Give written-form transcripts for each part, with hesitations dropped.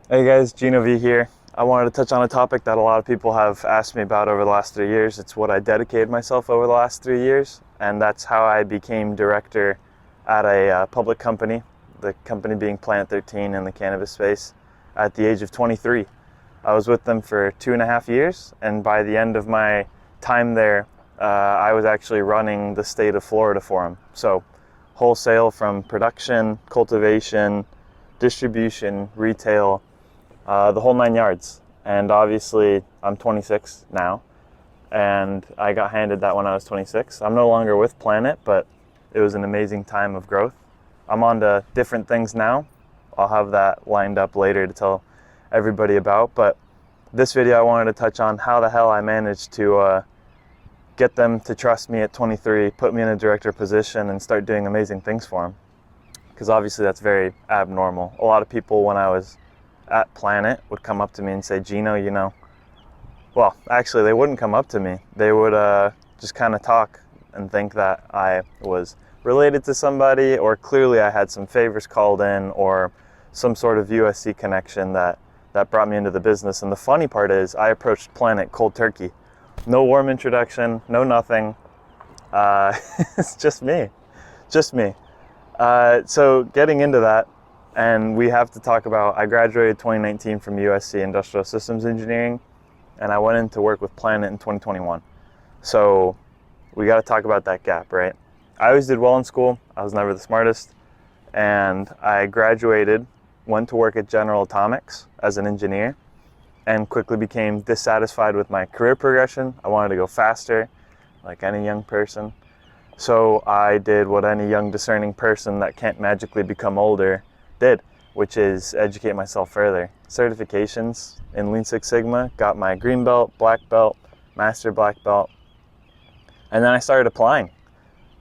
Hey guys, Gino V here. I wanted to touch on a topic that a lot of people have asked me about over the last 3 years. It's what I dedicated myself over the last 3 years, and that's how I became director at a public company, the company being Planet 13 in the cannabis space, at the age of 23. I was with them for 2.5 years, and by the end of my time there, I was actually running the state of Florida for them. So, wholesale from production, cultivation, distribution, retail, the whole 9 yards. And obviously, I'm 26 now, and I got handed that when I was 26. I'm no longer with Planet, but it was an amazing time of growth. I'm on to different things now. I'll have that lined up later to tell everybody about. But this video, I wanted to touch on how the hell I managed to get them to trust me at 23, put me in a director position, and start doing amazing things for them. Because obviously, that's very abnormal. A lot of people, when I was at Planet, would come up to me and say, Gino, well, actually, they wouldn't come up to me. They would just kind of talk and think that I was related to somebody, or clearly I had some favors called in, or some sort of USC connection that brought me into the business. And the funny part is, I approached Planet cold turkey. No warm introduction, no nothing. It's just me. Just me. So getting into that, and we have to talk about, I graduated 2019 from USC Industrial Systems Engineering, and I went in to work with Planet in 2021. So we got to talk about that gap, right? I always did well in school. I was never the smartest. And I graduated, went to work at General Atomics as an engineer, and quickly became dissatisfied with my career progression. I wanted to go faster, like any young person. So I did what any young discerning person that can't magically become older did, which is educate myself further. Certifications in Lean Six Sigma, got my green belt, black belt, master black belt, and then I started applying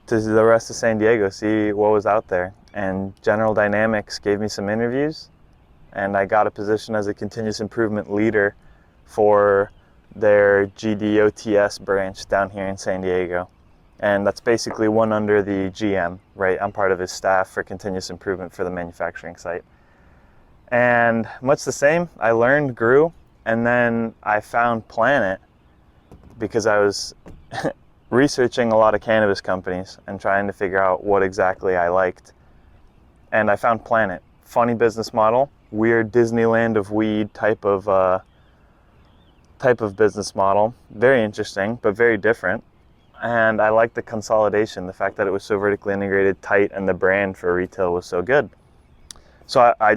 to the rest of San Diego, see what was out there. And General Dynamics gave me some interviews, and I got a position as a continuous improvement leader for their GDOTS branch down here in San Diego. And that's basically one under the GM, right? I'm part of his staff for continuous improvement for the manufacturing site. And much the same, I learned, grew, and then I found Planet because I was researching a lot of cannabis companies and trying to figure out what exactly I liked. And I found Planet. Funny business model, weird Disneyland of weed type of business model. Very interesting, but very different. And I liked the consolidation, the fact that it was so vertically integrated, tight, and the brand for retail was so good. So I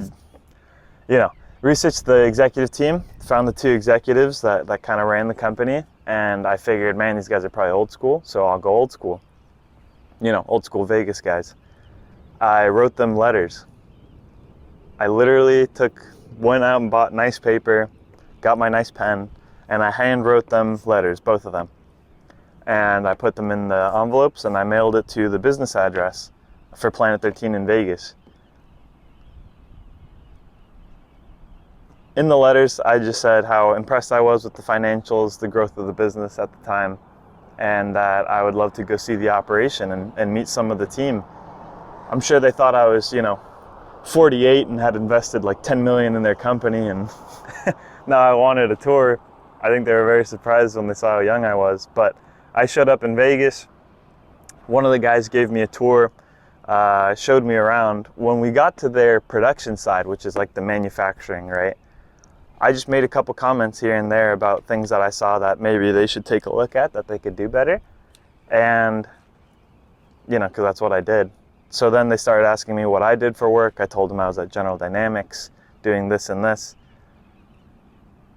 researched the executive team, found the two executives that kind of ran the company, and I figured, man, these guys are probably old school, so I'll go old school. Old school Vegas guys. I wrote them letters. I literally went out and bought nice paper, got my nice pen, and I hand wrote them letters, both of them. And I put them in the envelopes, and I mailed it to the business address for Planet 13 in Vegas. In the letters, I just said how impressed I was with the financials, the growth of the business at the time, and that I would love to go see the operation and meet some of the team. I'm sure they thought I was, 48 and had invested like 10 million in their company, and now I wanted a tour. I think they were very surprised when they saw how young I was, but I showed up in Vegas. One of the guys gave me a tour, showed me around. When we got to their production side, which is like the manufacturing, right? I just made a couple comments here and there about things that I saw that maybe they should take a look at, that they could do better. And, because that's what I did. So then they started asking me what I did for work. I told them I was at General Dynamics doing this and this.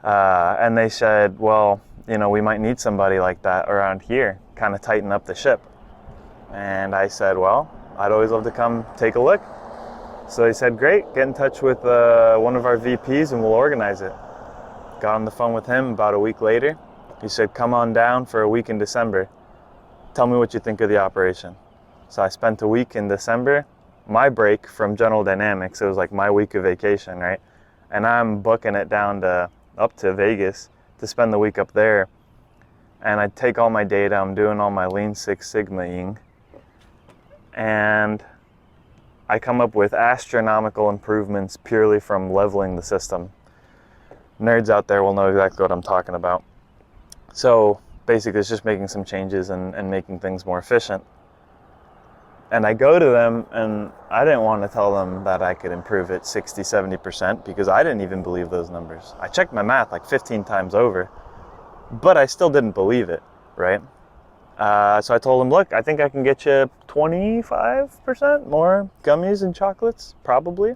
And they said, well, we might need somebody like that around here, kind of tighten up the ship. And I said, well, I'd always love to come take a look. So they said, great, get in touch with one of our VPs and we'll organize it. Got on the phone with him about a week later. He said, come on down for a week in December. Tell me what you think of the operation. So I spent a week in December. My break from General Dynamics, it was like my week of vacation, right? And I'm booking it down up to Vegas to spend the week up there. And I take all my data, I'm doing all my Lean Six Sigma-ing, and I come up with astronomical improvements purely from leveling the system. Nerds out there will know exactly what I'm talking about. So basically it's just making some changes and making things more efficient. And I go to them, and I didn't want to tell them that I could improve it 60, 70% because I didn't even believe those numbers. I checked my math like 15 times over, but I still didn't believe it, right? So I told them, look, I think I can get you 25% more gummies and chocolates, probably,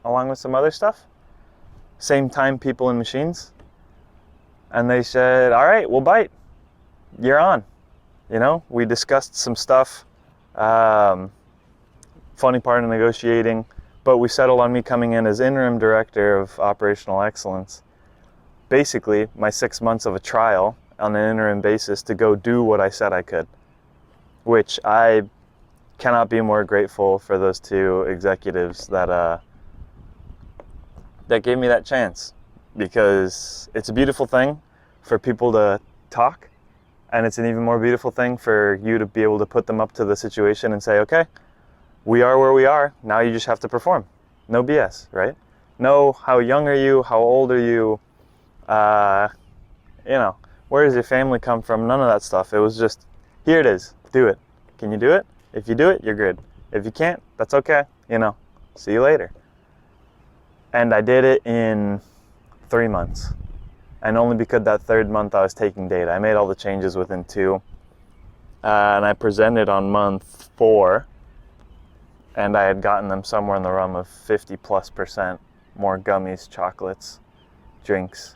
along with some other stuff. Same time, people and machines. And they said, all right, we'll bite. You're on. You know, we discussed some stuff. Funny part of negotiating, but we settled on me coming in as interim director of operational excellence. Basically, my 6 months of a trial on an interim basis to go do what I said I could, which I cannot be more grateful for those two executives that gave me that chance, because it's a beautiful thing for people to talk, and it's an even more beautiful thing for you to be able to put them up to the situation and say, okay, we are where we are, now you just have to perform. No BS, right? No, how young are you, how old are you, you know, where does your family come from? None of that stuff. It was just, here it is, do it. Can you do it? If you do it, you're good. If you can't, that's okay, you know, see you later. And I did it in 3 months. And only because that third month I was taking data. I made all the changes within 2. And I presented on month 4. And I had gotten them somewhere in the realm of 50+% more gummies, chocolates, drinks,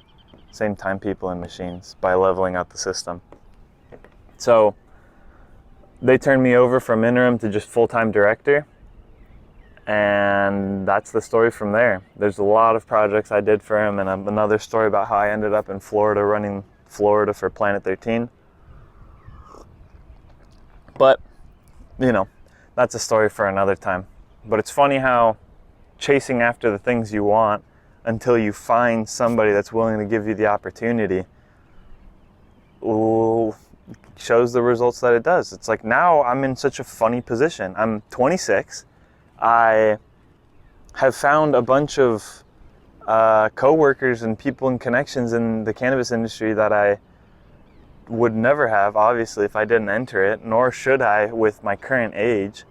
same time, people and machines, by leveling out the system. So they turned me over from interim to just full-time director. And that's the story from there. There's a lot of projects I did for him, and another story about how I ended up in Florida running Florida for Planet 13. But, you know, that's a story for another time. But it's funny how chasing after the things you want until you find somebody that's willing to give you the opportunity shows the results that it does. It's like now I'm in such a funny position. I'm 26. I have found a bunch of co-workers and people and connections in the cannabis industry that I would never have, obviously, if I didn't enter it, nor should I with my current age.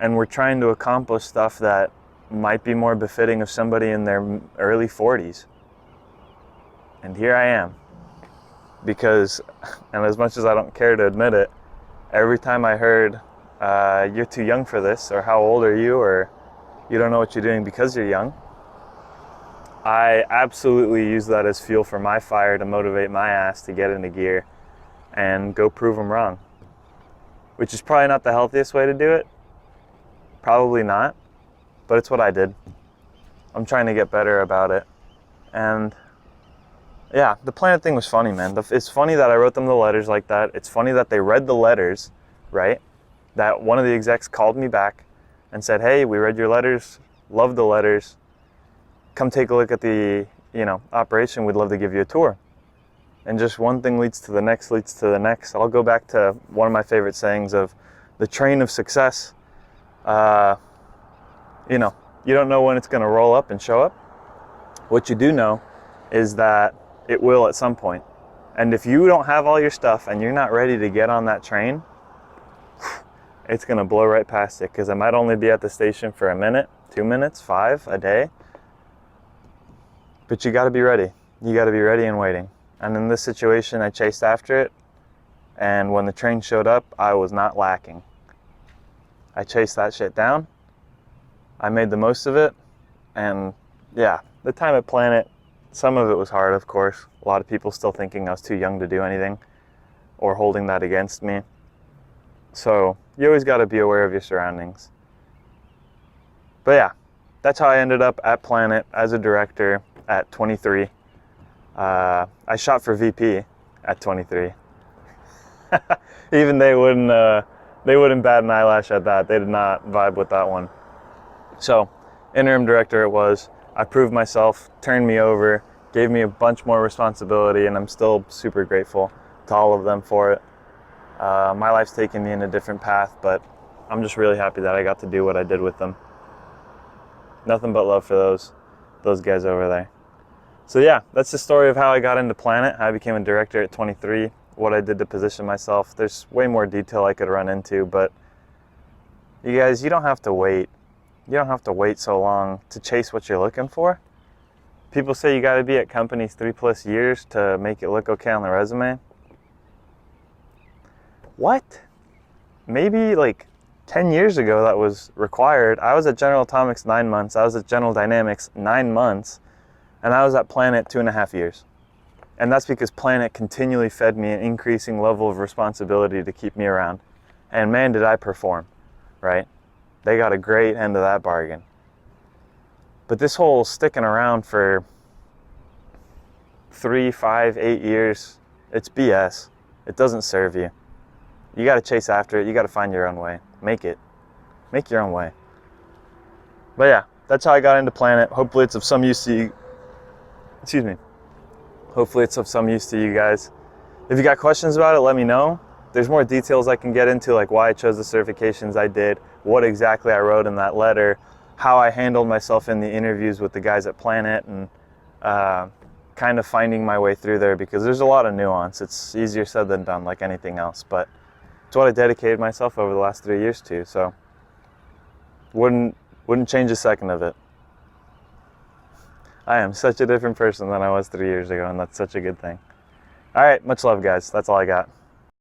And we're trying to accomplish stuff that might be more befitting of somebody in their early 40s. And here I am. Because, and as much as I don't care to admit it, every time I heard, you're too young for this, or how old are you, or you don't know what you're doing because you're young, I absolutely use that as fuel for my fire to motivate my ass to get into gear and go prove them wrong. Which is probably not the healthiest way to do it. Probably not. But it's what I did. I'm trying to get better about it. And yeah, the Planet thing was funny, man. It's funny that I wrote them the letters like that. It's funny that they read the letters, right? That one of the execs called me back and said, hey, we read your letters, loved the letters. Come take a look at the, operation. We'd love to give you a tour. And just one thing leads to the next, leads to the next. I'll go back to one of my favorite sayings of the train of success. You don't know when it's going to roll up and show up. What you do know is that it will at some point. And if you don't have all your stuff and you're not ready to get on that train, it's going to blow right past it, because I might only be at the station for a minute, 2 minutes, 5 a day. But you got to be ready. You got to be ready and waiting. And in this situation, I chased after it. And when the train showed up, I was not lacking. I chased that shit down. I made the most of it. And yeah, the time at Planet, some of it was hard, of course. A lot of people still thinking I was too young to do anything or holding that against me. So you always got to be aware of your surroundings. But yeah, that's how I ended up at Planet as a director at 23. I shot for VP at 23. Even they wouldn't bat an eyelash at that. They did not vibe with that one. So interim director it was. I proved myself, turned me over, gave me a bunch more responsibility, and I'm still super grateful to all of them for it. My life's taken me in a different path, but I'm just really happy that I got to do what I did with them. Nothing but love for those guys over there. So yeah, that's the story of how I got into Planet, how I became a director at 23, what I did to position myself. There's way more detail I could run into, but you guys, you don't have to wait. You don't have to wait so long to chase what you're looking for. People say you got to be at companies 3+ years to make it look okay on the resume. What? Maybe like 10 years ago that was required. I was at General Atomics 9 months. I was at General Dynamics 9 months. And I was at Planet 2.5 years. And that's because Planet continually fed me an increasing level of responsibility to keep me around. And man, did I perform, right? They got a great end of that bargain. But this whole sticking around for 3, 5, 8 years, it's BS. It doesn't serve you. You got to chase after it. You got to find your own way. Make it. Make your own way. But yeah, that's how I got into Planet. Hopefully it's of some use to you. Excuse me. Hopefully it's of some use to you guys. If you got questions about it, let me know. There's more details I can get into, like why I chose the certifications I did, what exactly I wrote in that letter, how I handled myself in the interviews with the guys at Planet, and kind of finding my way through there, because there's a lot of nuance. It's easier said than done, like anything else, but it's what I dedicated myself over the last 3 years to, so wouldn't change a second of it. I am such a different person than I was 3 years ago, and that's such a good thing. All right, much love, guys. That's all I got.